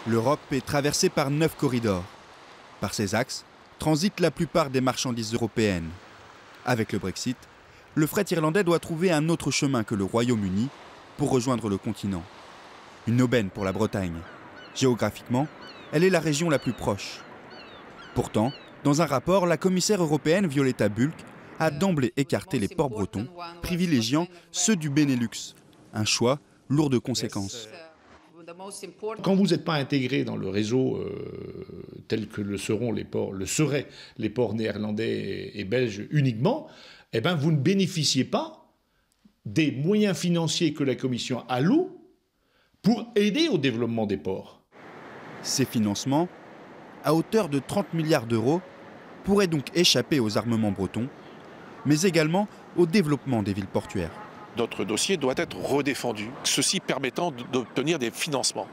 L'Europe est traversée par 9 corridors. Par ces axes transitent la plupart des marchandises européennes. Avec le Brexit, le fret irlandais doit trouver un autre chemin que le Royaume-Uni pour rejoindre le continent. Une aubaine pour la Bretagne. Géographiquement, elle est la région la plus proche. Pourtant, dans un rapport, la commissaire européenne Violeta Bulc a d'emblée écarté les ports bretons, privilégiant ceux du Benelux. Un choix lourd de conséquences. Quand vous n'êtes pas intégré dans le réseau tel que seraient les ports néerlandais et belges uniquement, eh ben vous ne bénéficiez pas des moyens financiers que la Commission alloue pour aider au développement des ports. Ces financements, à hauteur de 30 milliards d'euros, pourraient donc échapper aux armements bretons, mais également au développement des villes portuaires. Notre dossier doit être redéfendu, ceci permettant d'obtenir des financements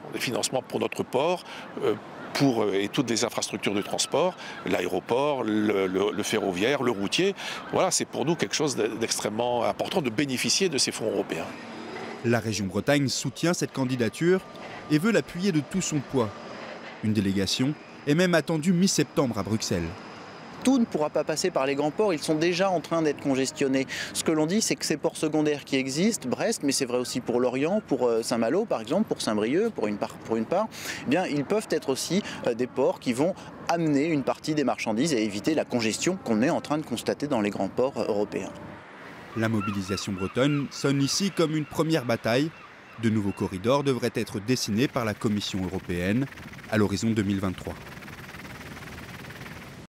pour notre port, et toutes les infrastructures de transport, l'aéroport, le ferroviaire, le routier. Voilà, c'est pour nous quelque chose d'extrêmement important de bénéficier de ces fonds européens. La région Bretagne soutient cette candidature et veut l'appuyer de tout son poids. Une délégation est même attendue mi-septembre à Bruxelles. Tout ne pourra pas passer par les grands ports, ils sont déjà en train d'être congestionnés. Ce que l'on dit, c'est que ces ports secondaires qui existent, Brest, mais c'est vrai aussi pour Lorient, pour Saint-Malo par exemple, pour Saint-Brieuc, pour une part, eh bien, ils peuvent être aussi des ports qui vont amener une partie des marchandises et éviter la congestion qu'on est en train de constater dans les grands ports européens. La mobilisation bretonne sonne ici comme une première bataille. De nouveaux corridors devraient être dessinés par la Commission européenne à l'horizon 2023.